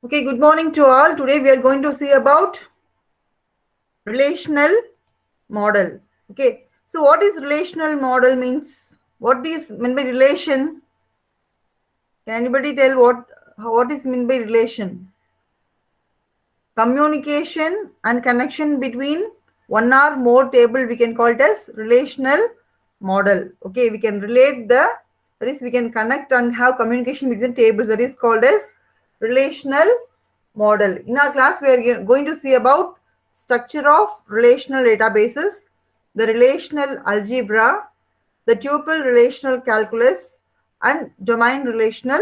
Okay, good morning to all. Today we are going to see about relational model. Okay, so what is relational model means? What is meant by relation? Can anybody tell what is meant by relation? Communication and connection between one or more table we can call it as relational model. Okay, we can relate that is we can connect and have communication between tables, that is called as relational model. In our class we are going to see about structure of relational databases, the relational algebra, the tuple relational calculus, and domain relational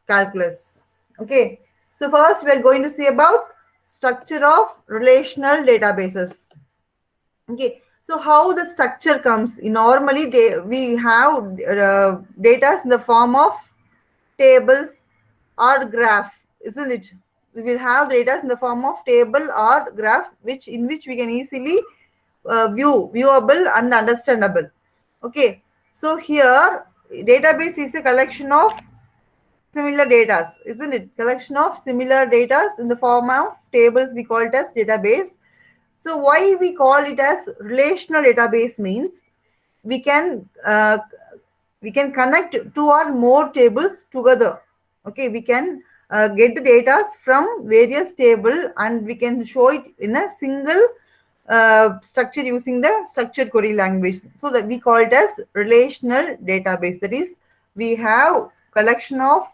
calculus. Okay, so first we are going to see about structure of relational databases. Okay, so how the structure comes? Normally we have data in the form of tables or graph, isn't it? We will have data in the form of table or graph, which in which we can easily viewable and understandable. Okay, so here database is a collection of similar data, isn't it? Collection of similar data in the form of tables, we call it as database. So why we call it as relational database means we can uh, we can connect two or more tables together. Okay, we can get the data from various table and we can show it in a single structure using the structured query language. So that we call it as relational database. That is, we have collection of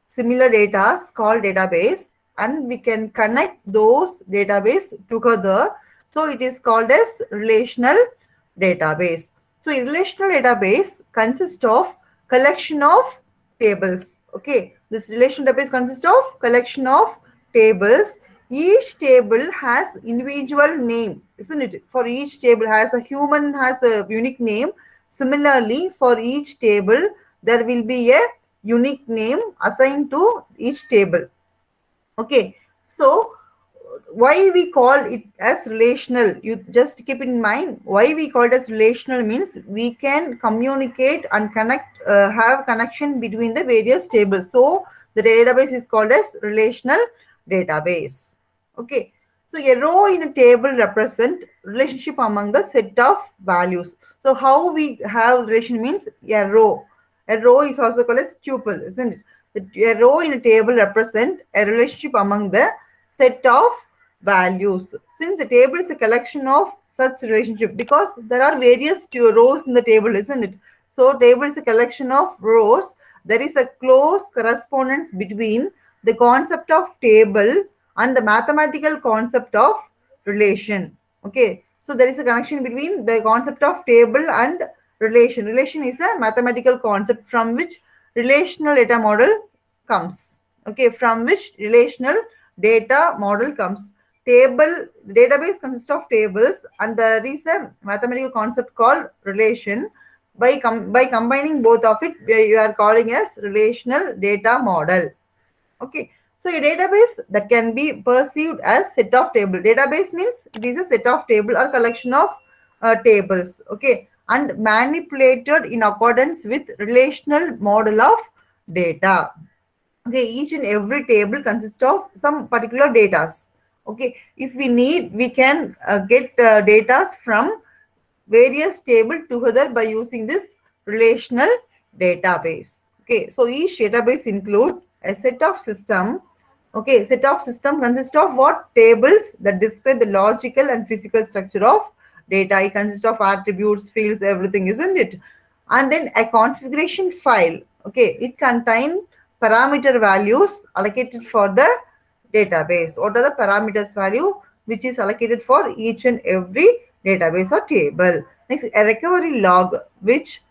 similar data called database and we can connect those database together, so it is called as relational database. So a relational database consists of collection of tables. Okay, this relational database consists of collection of tables. Each table has individual name, isn't it? For each table has a human has a unique name. Similarly, for each table there will be a unique name assigned to each table. Okay, so why we call it as relational, you just keep in mind why we call it as relational means we can communicate and connect, have connection between the various tables, so the database is called as relational database. Okay, so a row in a table represent relationship among the set of values. So how we have relation means a row is also called as tuple, isn't it? A row in a table represent a relationship among the set of values. Since the table is a collection of such relationship, because there are various rows in the table, isn't it? So table is a collection of rows. There is a close correspondence between the concept of table and the mathematical concept of relation. Okay, so there is a connection between the concept of table and relation. Relation is a mathematical concept from which relational data model comes. Okay, from which relational data model comes. Table database consists of tables and there is a mathematical concept called relation. By combining both of it, you are calling as relational data model. Okay, so a database that can be perceived as set of table. Database means it is a set of table or collection of tables. Okay, and manipulated in accordance with relational model of data. Okay, each and every table consists of some particular data. Okay, if we need, we can get data from various table together by using this relational database. Okay, so each database include a set of system. Okay, set of system consists of what? Tables that describe the logical and physical structure of data. It consists of attributes, fields, everything, isn't it? And then a configuration file. Okay, it contains parameter values allocated for the database. What are the parameters value which is allocated for each and every database or table? Next, a recovery log which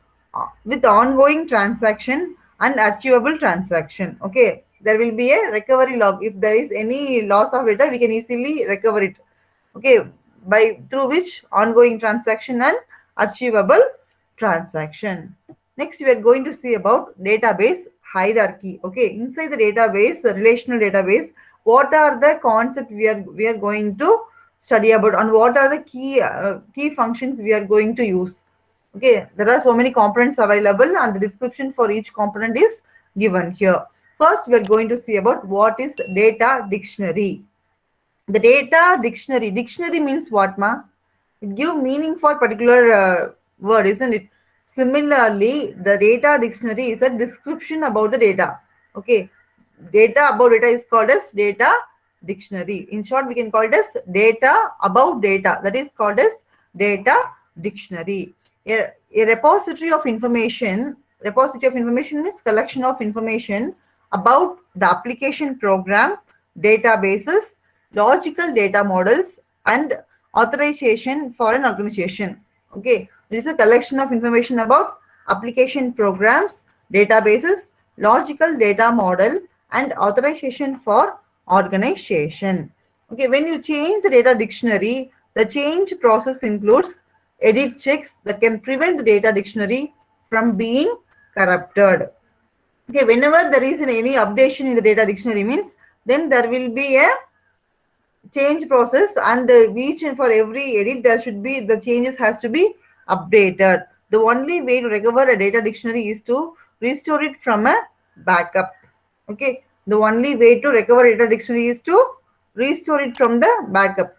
with ongoing transaction and achievable transaction. Okay, there will be a recovery log. If there is any loss of data, we can easily recover it. Okay, by through which ongoing transaction and achievable transaction. Next, we are going to see about database hierarchy. Okay, inside the database, the relational database, what are the concepts we are going to study about and what are the key functions we are going to use. Okay, there are so many components available and the description for each component is given here. First, we are going to see about what is data dictionary. The data dictionary. Dictionary means what, ma? It give meaning for particular word, isn't it? Similarly, the data dictionary is a description about the data. Okay, data about data is called as data dictionary. In short, we can call it as data about data. That is called as data dictionary. A repository of information. Repository of information means collection of information about the application program, databases, logical data models, and authorization for an organization. Okay, it is a collection of information about application programs, databases, logical data model, and authorization for organization. Okay, when you change the data dictionary, the change process includes edit checks that can prevent the data dictionary from being corrupted. Okay, whenever there is any updation in the data dictionary means, then there will be a change process, and each and for every edit there should be the changes has to be updated. The only way to recover a data dictionary is to restore it from a backup. Okay, the only way to recover data dictionary is to restore it from the backup.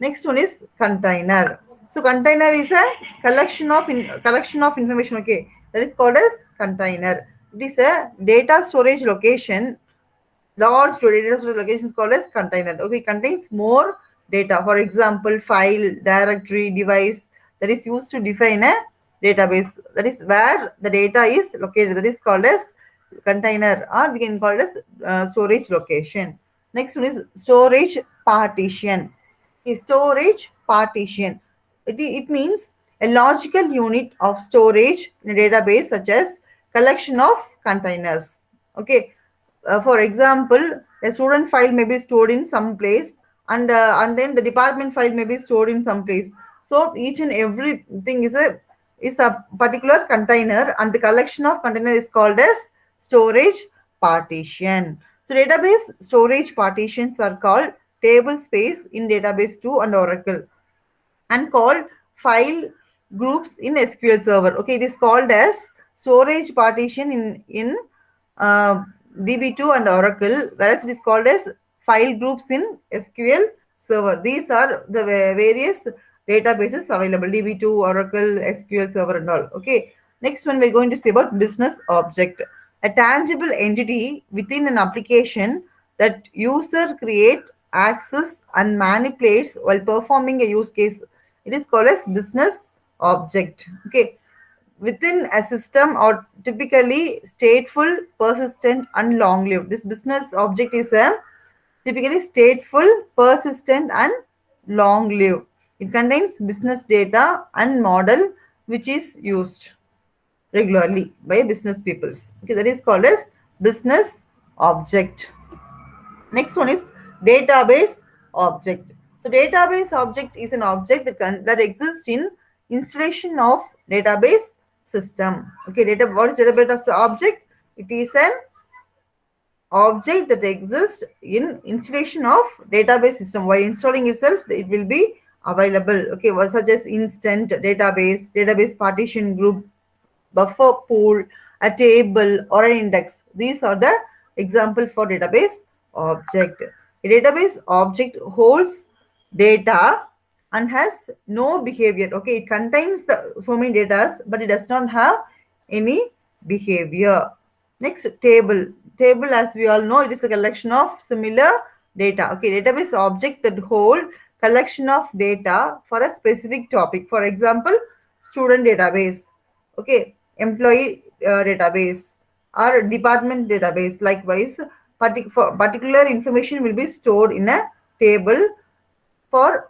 Next one is container. So container is a collection of information. Okay, that is called as container. It is a data storage location. Large data storage location is called as container. Okay, contains more data. For example, file, directory, device that is used to define a database. That is where the data is located. That is called as container, or we can call it as storage location. Next one is storage partition. Storage partition. It means a logical unit of storage in a database, such as collection of containers. Okay, for example, a student file may be stored in some place, and then the department file may be stored in some place. So each and everything is a particular container, and the collection of container is called as storage partition. So database storage partitions are called table space in database 2 and Oracle, and called file groups in SQL Server. Okay, it is called as storage partition in DB2 and Oracle, whereas it is called as file groups in SQL Server. These are the various databases available: DB2, Oracle, SQL Server, and all. Okay, next one we're going to see about business object, a tangible entity within an application that user create, access, and manipulates while performing a use case. It is called as business object. Okay, within a system or typically stateful, persistent, and long-lived. This business object is a typically stateful, persistent, and long-lived. It contains business data and model which is used regularly by business peoples. Okay, that is called as business object. Next one is database object. So database object is an object that exists in installation of database system. Okay, what is database object? It is an object that exists in installation of database system. While installing itself, it will be available. Okay, such as instant database, database partition group, buffer pool, a table, or an index. These are the example for database object. A database object holds data and has no behavior. Okay, it contains so many data, but it does not have any behavior. Next, table. Table, as we all know, it is a collection of similar data. Okay, database object that hold collection of data for a specific topic. For example, student database. Okay, employee database, or department database. Likewise, particular information will be stored in a table for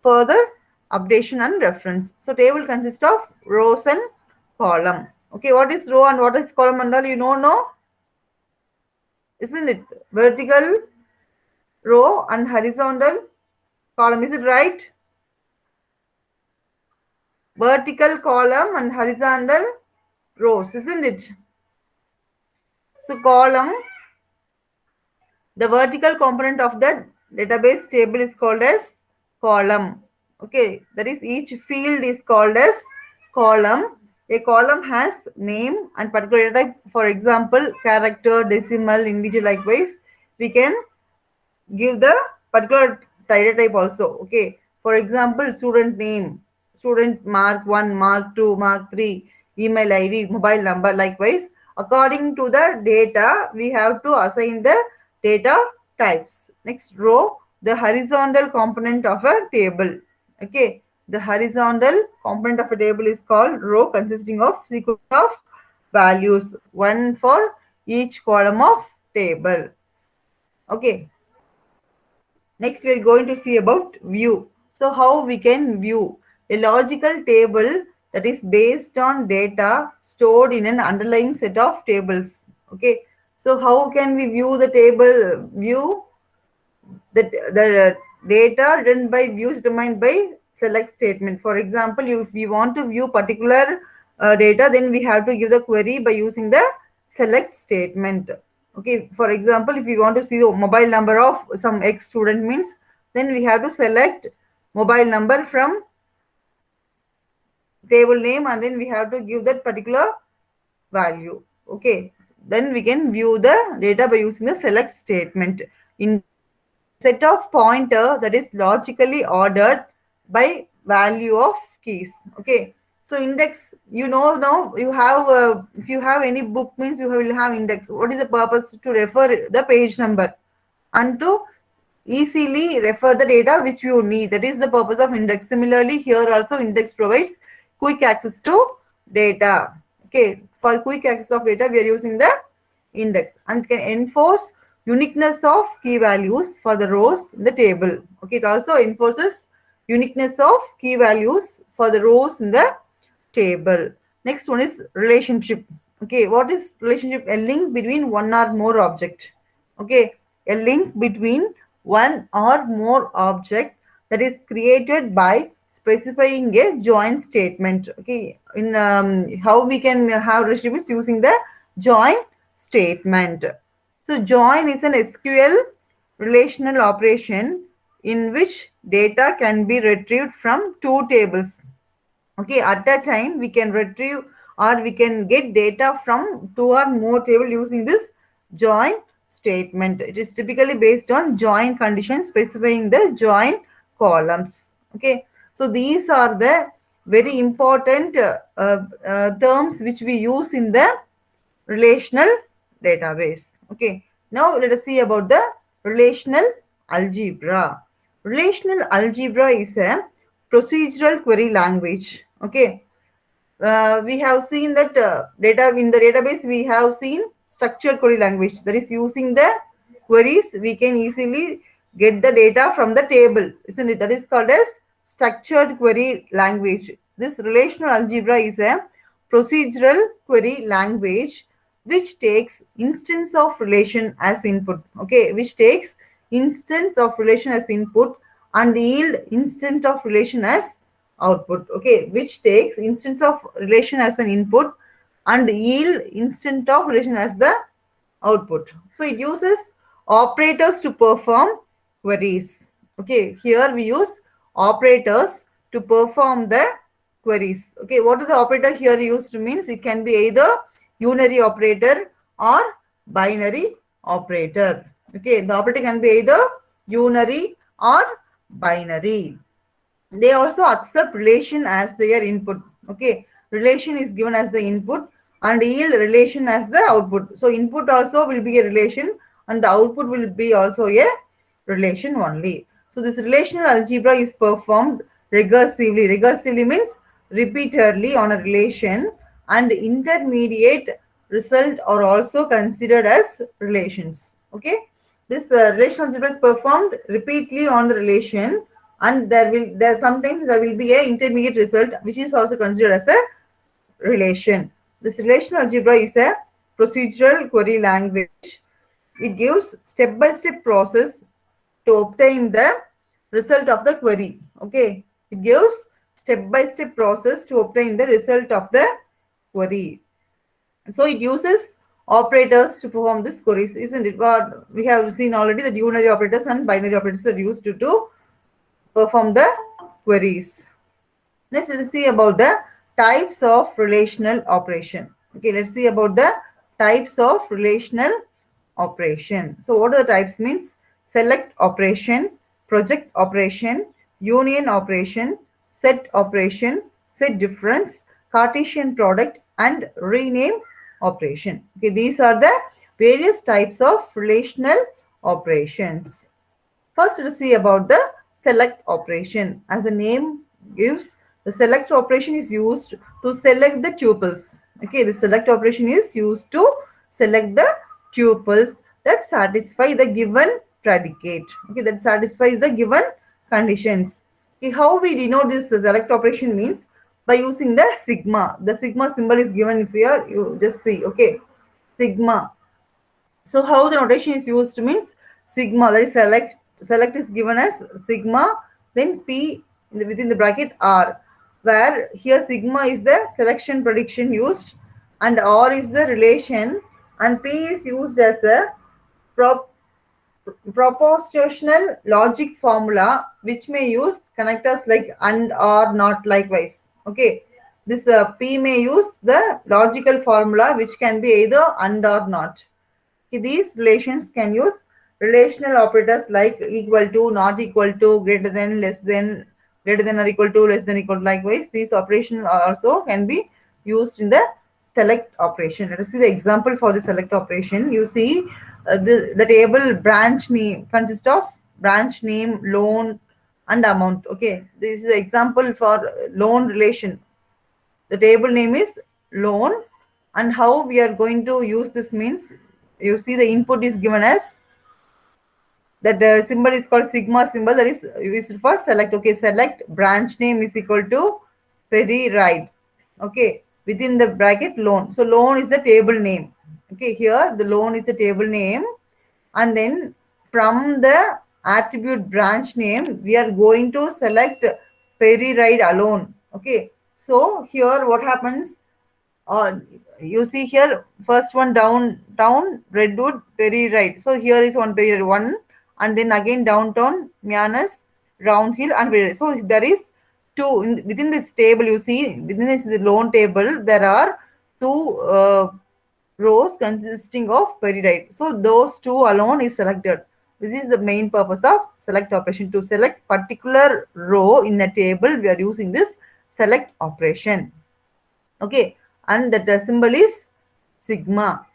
further updation and reference. So table consists of rows and column. Okay, what is row and what is column and all, you know, no? Isn't it? Vertical row and horizontal column. Is it right? Vertical column and horizontal rows, isn't it? So column, the vertical component of the database table is called as column. Okay, that is each field is called as column. A column has name and particular data type. For example, character, decimal, integer. Likewise, we can give the particular data type also. Okay. For example, student name, student mark 1, mark 2, mark 3, email ID, mobile number. Likewise, according to the data, we have to assign the data types. Next row, the horizontal component of a table. Okay. The horizontal component of a table is called row, consisting of sequence of values, one for each column of table. Okay. Next, we are going to see about view. So, how we can view a logical table that is based on data stored in an underlying set of tables. Okay. So, how can we view the table? View the data done by views determined by select statement. For example, if we want to view particular data, then we have to give the query by using the select statement. Okay, for example, if we want to see the mobile number of some X student means, then we have to select mobile number from table name and then we have to give that particular value. Okay, then we can view the data by using the select statement. In set of pointer that is logically ordered by value of keys. Okay, so index, you know, now you have if you have any book means you will have index. What is the purpose? To refer the page number and to easily refer the data which you need. That is the purpose of index. Similarly, here also index provides quick access to data. Okay, for quick access of data, we are using the index and can enforce uniqueness of key values for the rows in the table. Okay, it also enforces uniqueness of key values for the rows in the table. Next one is relationship. Okay, what is relationship? A link between one or more object. Okay, a link between one or more object that is created by specifying a join statement. Okay, in how we can have relationships using the join statement. So join is an SQL relational operation in which data can be retrieved from two tables. Okay, at a time we can retrieve or we can get data from two or more table using this join statement. It is typically based on join condition specifying the join columns. Okay, so these are the very important terms which we use in the relational database. Okay, now let us see about the relational algebra. Relational algebra is a procedural query language. Okay, we have seen that data in the database, we have seen structured query language, that is using the queries we can easily get the data from the table, isn't it? That is called as structured query language. This relational algebra is a procedural query language which takes instance of relation as input. Okay, which takes instance of relation as input and yield instant of relation as output. Okay, which takes instance of relation as an input and yield instant of relation as the output. So it uses operators to perform queries. Okay, here we use operators to perform the queries. Okay, what is the operator here used means? It can be either unary operator or binary operator. Okay, the operator can be either unary or binary. They also accept relation as their input. Okay, relation is given as the input and yield relation as the output. So input also will be a relation and the output will be also a relation only. So this relational algebra is performed recursively. Recursively means repeatedly on a relation, and intermediate result are also considered as relations. Okay, this relational algebra is performed repeatedly on the relation, and there sometimes there will be a intermediate result which is also considered as a relation. This relational algebra is a procedural query language. It gives step-by-step process to obtain the result of the query. Okay, it gives step-by-step process to obtain the result of the query. So it uses operators to perform this queries, isn't it? What we have seen already, that unary operators and binary operators are used to perform the queries. Next, let us see about the types of relational operation. Okay, let's see about the types of relational operation. So what are the types means? Select operation, project operation, union operation, set operation, set difference, Cartesian product, and rename operation. Okay, these are the various types of relational operations. First, let's see about the select operation. As the name gives, the select operation is used to select the tuples. Okay, the select operation is used to select the tuples that satisfy the given predicate. Okay, that satisfies the given conditions. Okay, how we denote this select operation means by using the sigma. The sigma symbol is given here. You just see. Okay, sigma. So how the notation is used means sigma, that is select is given as sigma, then p within the bracket r, where here sigma is the selection prediction used and r is the relation and p is used as a prop propositional logic formula which may use connectors like and or not likewise. Okay, this p may use the logical formula which can be either and or not. These relations can use relational operators like equal to, not equal to, greater than, less than, greater than or equal to, less than equal to. Likewise, these operations also can be used in the select operation. Let us see the example for the select operation. You see the table branch name consists of branch name, loan, and amount. Okay, this is the example for loan relation. The table name is loan, and how we are going to use this means, you see the input is given as that the symbol is called sigma symbol, that is used for select. Okay, select branch name is equal to Perry Ride. Okay, within the bracket loan. So loan is the table name. Okay, here the loan is the table name, and then from the attribute branch name we are going to select Perry Ride alone. Okay, so here what happens, you see here first one downtown Redwood Perry Ride. So here is one Perry one, and then again downtown Mianas, Round Hill, and Perry Ride. So there is two within this table. You see within this the loan table there are two rows consisting of Perry Ride. So those two alone is selected. This is the main purpose of select operation. To select particular row in a table we are using this select operation. Okay, and that the symbol is sigma.